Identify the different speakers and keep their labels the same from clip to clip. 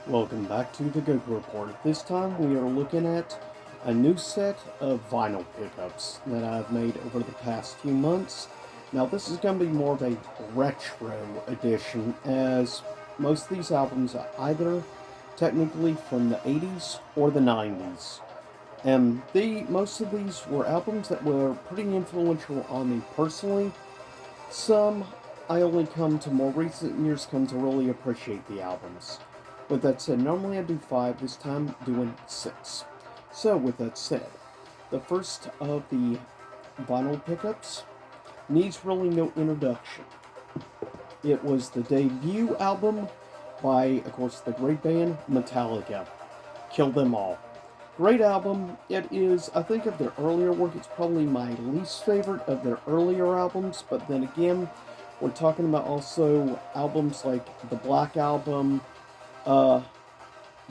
Speaker 1: Welcome back to the Goku Report. This time we are looking at a new set of vinyl pickups that I've made over the past few months. Now this is going to be more of a retro edition, as most of these albums are either technically from the 80s or the 90s. And most of these were albums that were pretty influential on me personally. Some I only come to more recent years come to really appreciate the albums. With that said, normally I do 5, this time doing 6. So with that said, the first of the vinyl pickups needs really no introduction. It was the debut album by, of course, the great band Metallica, Kill Them All. Great album. It is, I think, of their earlier work, it's probably my least favorite of their earlier albums, but then again, we're talking about also albums like the Black Album, uh,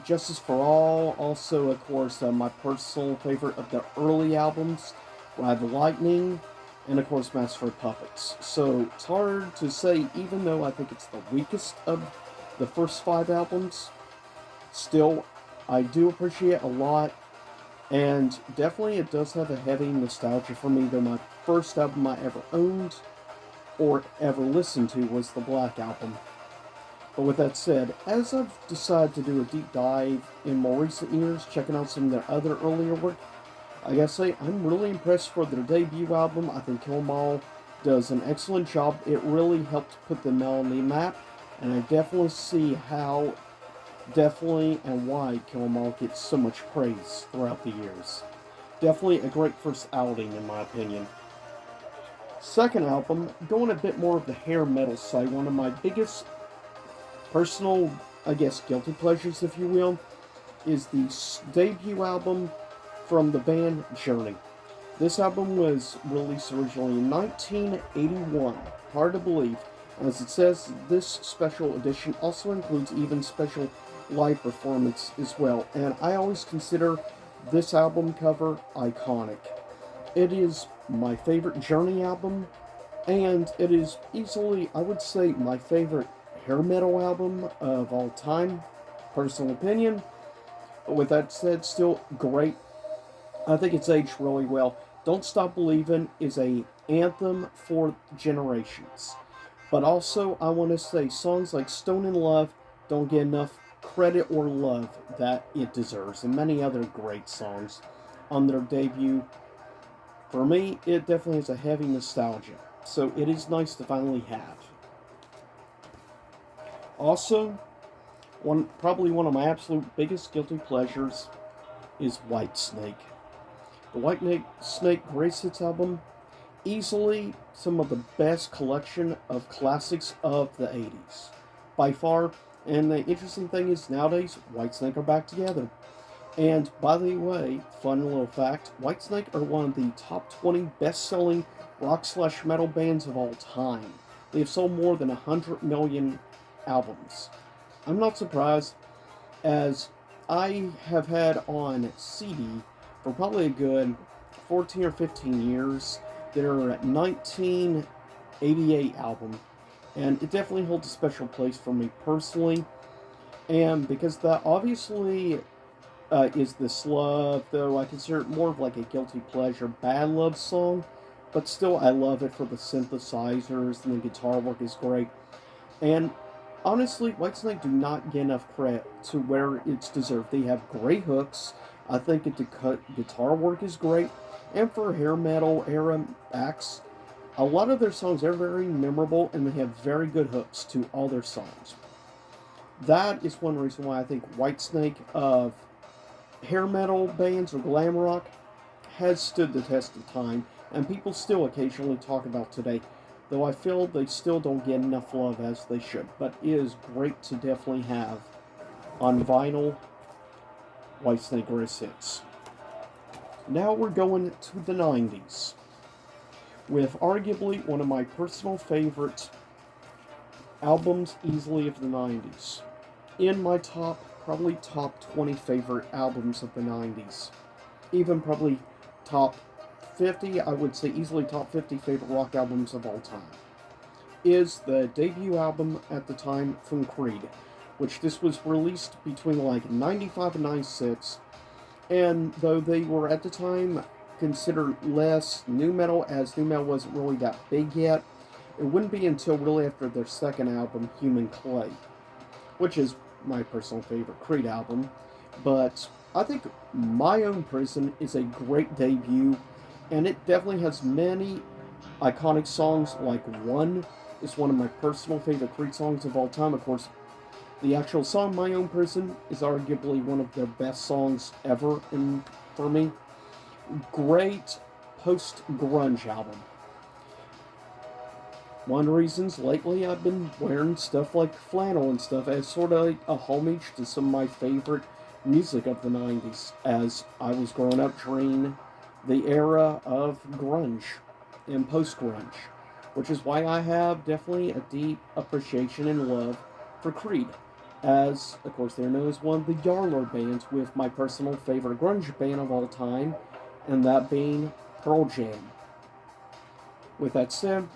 Speaker 1: Justice for All, also, of course, my personal favorite of the early albums, Ride the Lightning, and of course, Master of Puppets. So it's hard to say, even though I think it's the weakest of the first 5 albums, still, I do appreciate a lot, and definitely it does have a heavy nostalgia for me, though my first album I ever owned or ever listened to was the Black Album. But with that said, as I've decided to do a deep dive in more recent years, checking out some of their other earlier work, I gotta say, I'm really impressed for their debut album. I think Kill 'Em All does an excellent job. It really helped put them on the map, and I definitely see how, definitely, and why Kill 'Em All gets so much praise throughout the years. Definitely a great first outing, in my opinion. Second album, going a bit more of the hair metal side, one of my biggest personal, I guess, guilty pleasures, if you will, is the debut album from the band Journey. This album was released originally in 1981. Hard to believe. As it says, this special edition also includes even special live performance as well. And I always consider this album cover iconic. It is my favorite Journey album, and it is easily, I would say, my favorite hair metal album of all time. Personal opinion. With that said, still great. I think it's aged really well. Don't Stop Believin' is a anthem for generations. But also, I want to say songs like Stone in Love don't get enough credit or love that it deserves, and many other great songs on their debut. For me, it definitely has a heavy nostalgia, so it is nice to finally have. Also, probably one of my absolute biggest guilty pleasures is Whitesnake. The Whitesnake Greatest Hits album, easily some of the best collection of classics of the 80s. By far, and the interesting thing is nowadays, Whitesnake are back together. And by the way, fun little fact, Whitesnake are one of the top 20 best-selling rock/metal bands of all time. They have sold more than 100 million albums. I'm not surprised, as I have had on CD for probably a good 14 or 15 years their 1988 album, and it definitely holds a special place for me personally. And because that obviously is This Love, though I consider it more of like a guilty pleasure bad love song, but still I love it for the synthesizers and the guitar work is great. And honestly, Whitesnake do not get enough credit to where it's deserved. They have great hooks. I think the guitar work is great. And for hair metal era acts, a lot of their songs are very memorable and they have very good hooks to all their songs. That is one reason why I think Whitesnake of hair metal bands or glam rock has stood the test of time, and people still occasionally talk about today, though I feel they still don't get enough love as they should. But it is great to definitely have on vinyl Whitesnake Greatest Hits. Now we're going to the 90s, with arguably one of my personal favorite albums easily of the 90s. In my probably top 20 favorite albums of the 90s. Even probably top 50, I would say easily top 50 favorite rock albums of all time. Is the debut album at the time from Creed. which this was released between like 95 and 96. And though they were at the time considered less nu metal, as nu metal wasn't really that big yet, it wouldn't be until really after their second album, Human Clay, which is my personal favorite Creed album. But I think My Own Prison is a great debut, and it definitely has many iconic songs. Like One is one of my personal favorite Creed songs of all time. Of course, the actual song My Own Prison is arguably one of their best songs ever for me. Great post grunge album. One of the reasons lately I've been wearing stuff like flannel and stuff as sort of like a homage to some of my favorite music of the 90s as I was growing up during the era of grunge and post grunge, which is why I have definitely a deep appreciation and love for Creed. As, of course, they're known as one of the Yarlord bands with my personal favorite grunge band of all time, and that being Pearl Jam. With that said,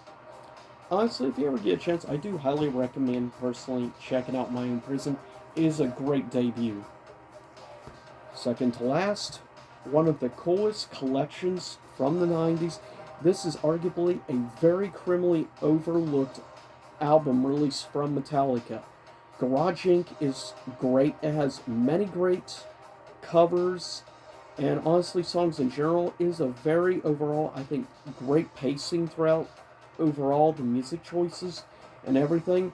Speaker 1: honestly, if you ever get a chance, I do highly recommend personally checking out My Own Prison. It is a great debut. Second to last, one of the coolest collections from the 90s. This is arguably a very criminally overlooked album released from Metallica. Garage Inc. is great. It has many great covers and honestly songs in general. It is a very overall, I think, great pacing throughout overall the music choices and everything.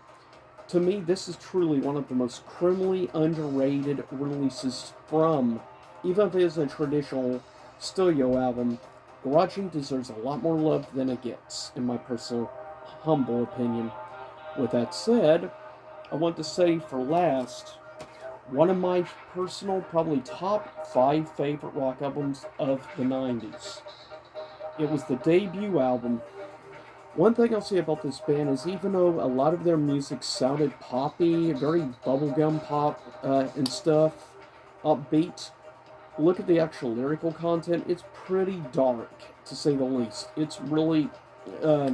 Speaker 1: To me, this is truly one of the most criminally underrated releases from, even if it isn't a traditional studio album, Garage Inc. deserves a lot more love than it gets, in my personal, humble opinion. With that said, I want to say for last, one of my personal, probably top 5 favorite rock albums of the 90s. It was the debut album. One thing I'll say about this band is even though a lot of their music sounded poppy, very bubblegum pop and stuff, upbeat, look at the actual lyrical content, it's pretty dark, to say the least. It's really, uh,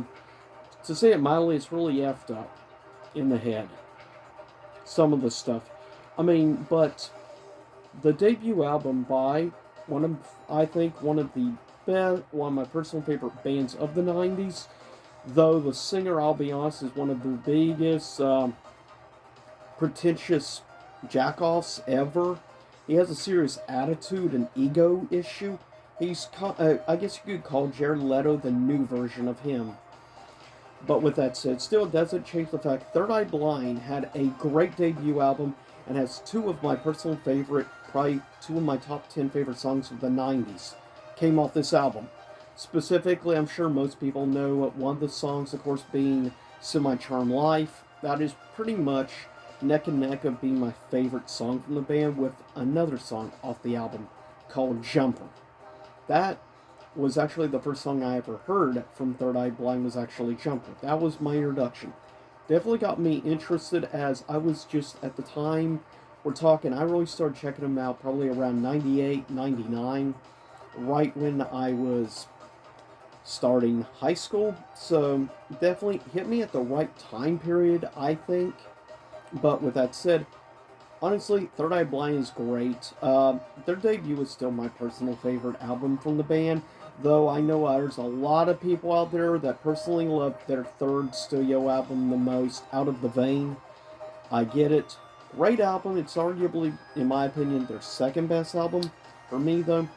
Speaker 1: to say it mildly, it's really effed up in the head. Some of the stuff. I mean, but the debut album by one of, I think, one of the best, one of my personal favorite bands of the 90s, though the singer, I'll be honest, is one of the biggest pretentious jackoffs ever. He has a serious attitude and ego issue. I guess you could call Jared Leto the new version of him. But with that said, still doesn't change the fact Third Eye Blind had a great debut album and has two of my personal favorite, probably two of my top 10 favorite songs of the 90s came off this album. Specifically, I'm sure most people know one of the songs, of course, being Semi Charm Life. That is pretty much neck and neck of being my favorite song from the band with another song off the album called Jumper. That was actually the first song I ever heard from Third Eye Blind was actually Jumper. That was my introduction. Definitely got me interested as I was just at the time we're talking, I really started checking them out probably around 98, 99, right when I was starting high school. So definitely hit me at the right time period, I think. But with that said, honestly, Third Eye Blind is great. Their debut is still my personal favorite album from the band, though I know there's a lot of people out there that personally love their third studio album the most, Out of the Vein. I get it. Great album. It's arguably, in my opinion, their second best album. For me, though,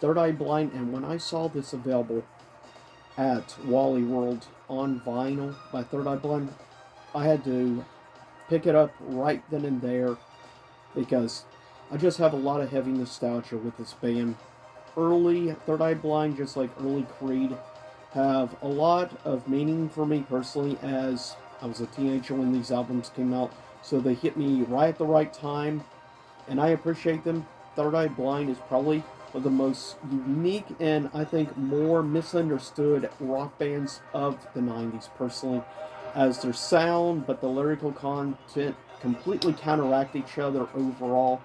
Speaker 1: Third Eye Blind, and when I saw this available at Wally World on vinyl by Third Eye Blind, I had to pick it up right then and there because I just have a lot of heavy nostalgia with this band. Early Third Eye Blind, just like early Creed, have a lot of meaning for me personally as I was a teenager when these albums came out, so they hit me right at the right time, and I appreciate them. Third Eye Blind is probably one of the most unique and I think more misunderstood rock bands of the 90s personally, as their sound but the lyrical content completely counteract each other overall.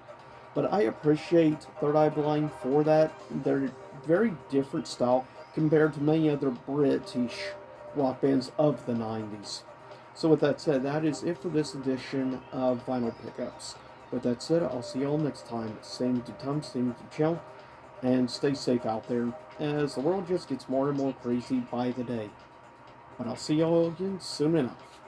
Speaker 1: But I appreciate Third Eye Blind for that. They're very different style compared to many other British rock bands of the 90s. So with that said, that is it for this edition of Vinyl Pickups. With that said, I'll see y'all next time. Same to Tom, same to Chell, and stay safe out there as the world just gets more and more crazy by the day. But I'll see y'all again soon enough.